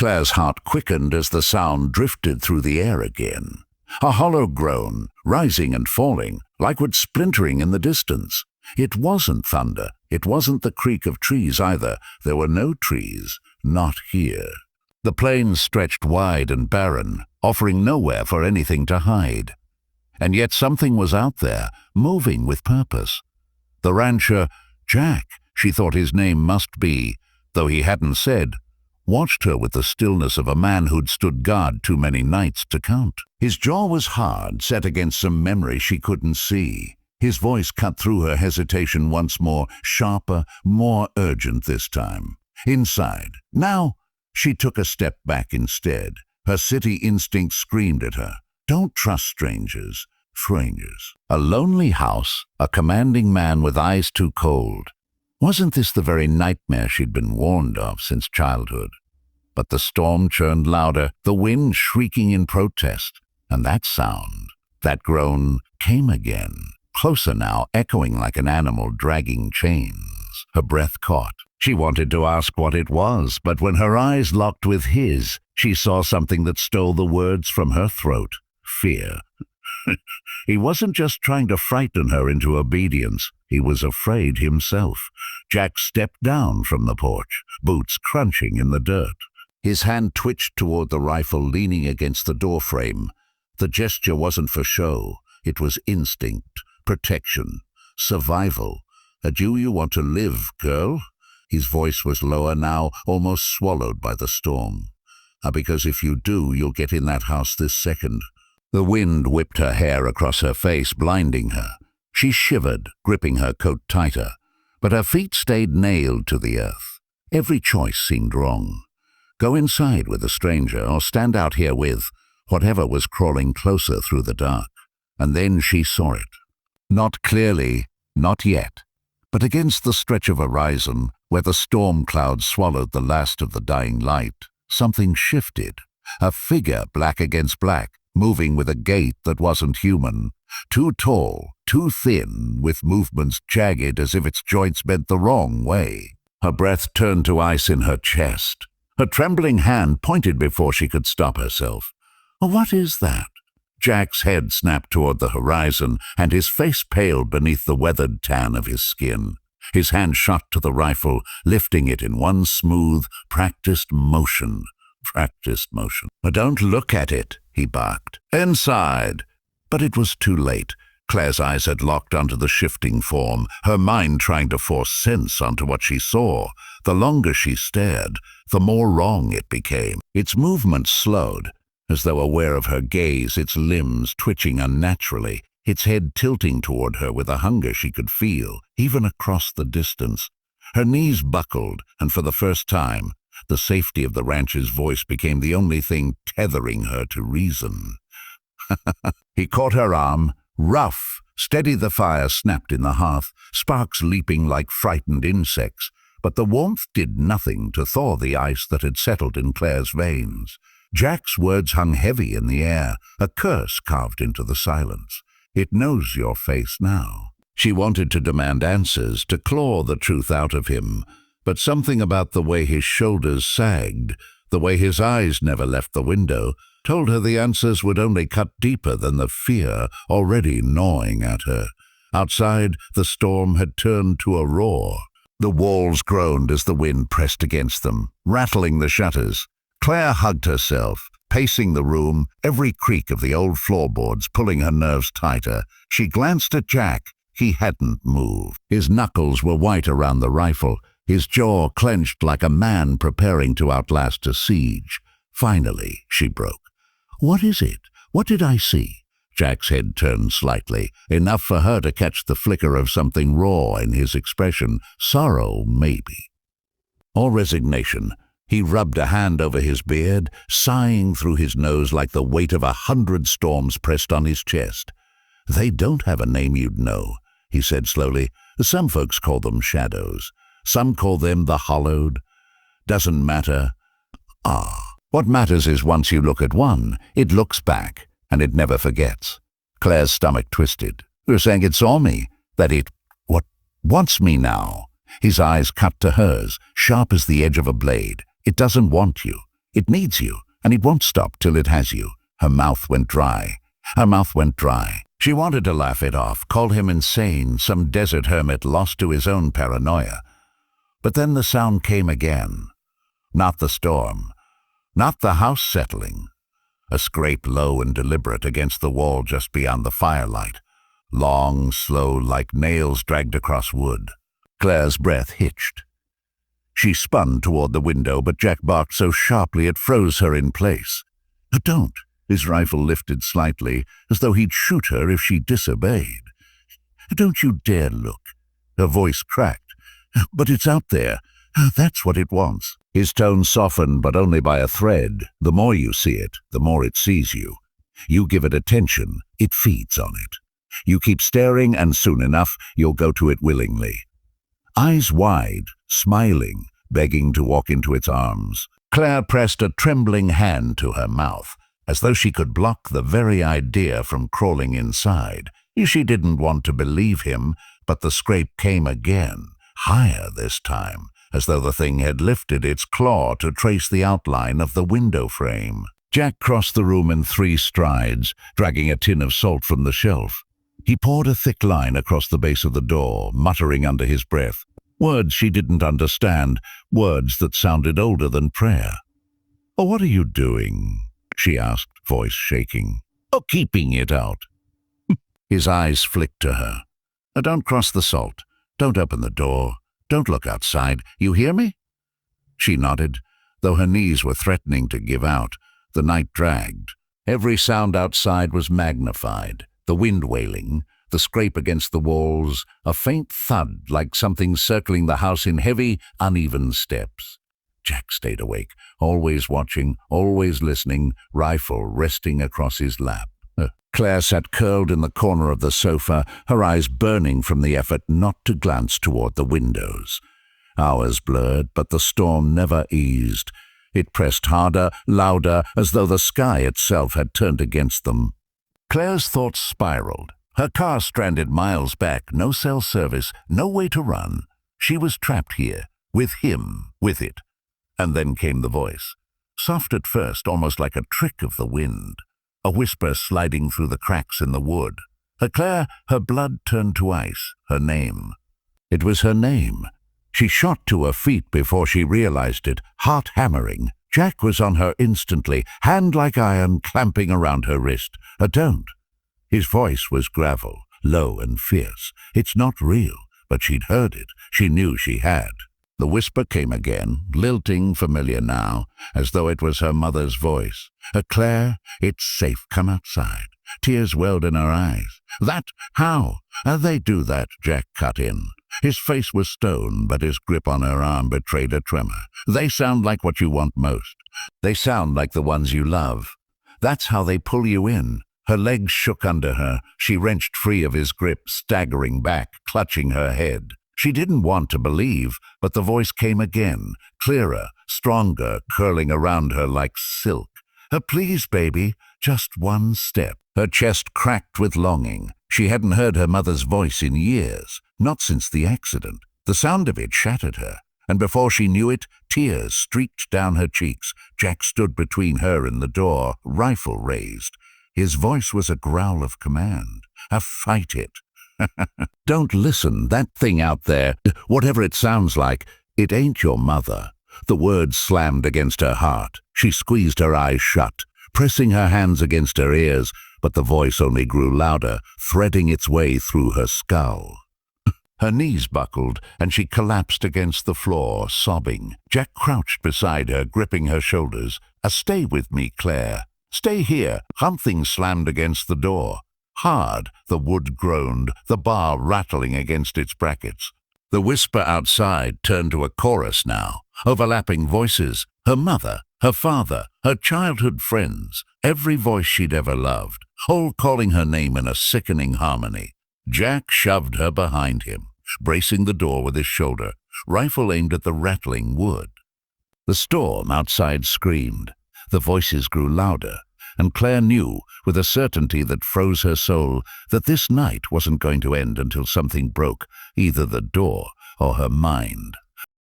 Claire's heart quickened as the sound drifted through the air again. A hollow groan, rising and falling, like wood splintering in the distance. It wasn't thunder. It wasn't the creak of trees either. There were no trees, not here. The plain stretched wide and barren, offering nowhere for anything to hide. And yet something was out there, moving with purpose. The rancher, Jack, she thought his name must be, though he hadn't said, watched her with the stillness of a man who'd stood guard too many nights to count. His jaw was hard, set against some memory she couldn't see. His voice cut through her hesitation once more, sharper, more urgent this time. Inside. Now, she took a step back instead. Her city instinct screamed at her. Don't trust strangers. Strangers. A lonely house, a commanding man with eyes too cold. Wasn't this the very nightmare she'd been warned of since childhood? But the storm churned louder, the wind shrieking in protest, and that sound, that groan, came again, closer now, echoing like an animal dragging chains. Her breath caught. She wanted to ask what it was, but when her eyes locked with his, she saw something that stole the words from her throat. Fear. He wasn't just trying to frighten her into obedience. He was afraid himself. Jack stepped down from the porch, boots crunching in the dirt. His hand twitched toward the rifle leaning against the doorframe. The gesture wasn't for show. It was instinct, protection, survival. Do you want to live, girl? His voice was lower now, almost swallowed by the storm. Because if you do, you'll get in that house this second. The wind whipped her hair across her face, blinding her. She shivered, gripping her coat tighter, but her feet stayed nailed to the earth. Every choice seemed wrong. Go inside with a stranger or stand out here with whatever was crawling closer through the dark. And then she saw it. Not clearly, not yet, but against the stretch of horizon where the storm clouds swallowed the last of the dying light, something shifted. A figure, black against black, moving with a gait that wasn't human. Too tall, too thin, with movements jagged as if its joints bent the wrong way. Her breath turned to ice in her chest. Her trembling hand pointed before she could stop herself. What is that? Jack's head snapped toward the horizon, and his face paled beneath the weathered tan of his skin. His hand shot to the rifle, lifting it in one smooth, practiced motion. Don't look at it, he barked. Inside! But it was too late. Claire's eyes had locked onto the shifting form, her mind trying to force sense onto what she saw. The longer she stared, the more wrong it became. Its movement slowed, as though aware of her gaze, its limbs twitching unnaturally, its head tilting toward her with a hunger she could feel, even across the distance. Her knees buckled, and for the first time, the safety of the rancher's voice became the only thing tethering her to reason. He caught her arm. Rough, steady the fire snapped in the hearth, sparks leaping like frightened insects, but the warmth did nothing to thaw the ice that had settled in Claire's veins. Jack's words hung heavy in the air, a curse carved into the silence. It knows your face now. She wanted to demand answers, to claw the truth out of him, but something about the way his shoulders sagged, the way his eyes never left the window, told her the answers would only cut deeper than the fear already gnawing at her. Outside, the storm had turned to a roar. The walls groaned as the wind pressed against them, rattling the shutters. Claire hugged herself, pacing the room, every creak of the old floorboards pulling her nerves tighter. She glanced at Jack. He hadn't moved. His knuckles were white around the rifle, his jaw clenched like a man preparing to outlast a siege. Finally, she broke. What is it? What did I see? Jack's head turned slightly, enough for her to catch the flicker of something raw in his expression. Sorrow, maybe. Or resignation. He rubbed a hand over his beard, sighing through his nose like the weight of 100 storms pressed on his chest. They don't have a name you'd know, he said slowly. Some folks call them shadows. Some call them the hollowed. Doesn't matter. What matters is once you look at one, it looks back, and it never forgets. Claire's stomach twisted. You're saying it saw me? That it wants me now? His eyes cut to hers, sharp as the edge of a blade. It doesn't want you. It needs you, and it won't stop till it has you. Her mouth went dry. Her mouth went dry. She wanted to laugh it off, call him insane, some desert hermit lost to his own paranoia. But then the sound came again. Not the storm. Not the house settling. A scrape low and deliberate against the wall just beyond the firelight. Long, slow, like nails dragged across wood. Claire's breath hitched. She spun toward the window, but Jack barked so sharply it froze her in place. "Don't." His rifle lifted slightly, as though he'd shoot her if she disobeyed. "Don't you dare look." Her voice cracked. "But it's out there. That's what it wants." His tone softened, but only by a thread. "The more you see it, the more it sees you. You give it attention, it feeds on it. You keep staring, and soon enough, you'll go to it willingly." Eyes wide, smiling, begging to walk into its arms, Claire pressed a trembling hand to her mouth, as though she could block the very idea from crawling inside. She didn't want to believe him, but the scrape came again, higher this time, as though the thing had lifted its claw to trace the outline of the window frame. Jack crossed the room in 3 strides, dragging a tin of salt from the shelf. He poured a thick line across the base of the door, muttering under his breath. Words she didn't understand, words that sounded older than prayer. "Oh, what are you doing?" she asked, voice shaking. "Oh, keeping it out." His eyes flicked to her. "Don't cross the salt. Don't open the door. Don't look outside. You hear me?" She nodded, though her knees were threatening to give out. The night dragged. Every sound outside was magnified. The wind wailing, the scrape against the walls, a faint thud like something circling the house in heavy, uneven steps. Jack stayed awake, always watching, always listening, rifle resting across his lap. Claire sat curled in the corner of the sofa, her eyes burning from the effort not to glance toward the windows. Hours blurred, but the storm never eased. It pressed harder, louder, as though the sky itself had turned against them. Claire's thoughts spiraled. Her car stranded miles back, no cell service, no way to run. She was trapped here, with him, with it. And then came the voice. Soft at first, almost like a trick of the wind. A whisper sliding through the cracks in the wood. Claire, her blood turned to ice, her name. It was her name. She shot to her feet before she realized it, heart hammering. Jack was on her instantly, hand like iron clamping around her wrist. "Don't." His voice was gravel, low and fierce. It's not real, but she'd heard it. She knew she had. The whisper came again, lilting, familiar now, as though it was her mother's voice. "Claire, it's safe. Come outside." Tears welled in her eyes. "That? How?" "They do that," Jack cut in. His face was stone, but his grip on her arm betrayed a tremor. "They sound like what you want most. They sound like the ones you love. That's how they pull you in." Her legs shook under her. She wrenched free of his grip, staggering back, clutching her head. She didn't want to believe, but the voice came again, clearer, stronger, curling around her like silk. "Please, baby, just one step." Her chest cracked with longing. She hadn't heard her mother's voice in years, not since the accident. The sound of it shattered her, and before she knew it, tears streaked down her cheeks. Jack stood between her and the door, rifle raised. His voice was a growl of command. "Fight it." "Don't listen, that thing out there, whatever it sounds like, it ain't your mother." The words slammed against her heart. She squeezed her eyes shut, pressing her hands against her ears, but the voice only grew louder, threading its way through her skull. Her knees buckled, and she collapsed against the floor, sobbing. Jack crouched beside her, gripping her shoulders. "Stay with me, Claire. Stay here." Something slammed against the door. Hard, the wood groaned, the bar rattling against its brackets. The whisper outside turned to a chorus now, overlapping voices. Her mother, her father, her childhood friends, every voice she'd ever loved, all calling her name in a sickening harmony. Jack shoved her behind him, bracing the door with his shoulder, rifle aimed at the rattling wood. The storm outside screamed. The voices grew louder, and Claire knew, with a certainty that froze her soul, that this night wasn't going to end until something broke, either the door or her mind.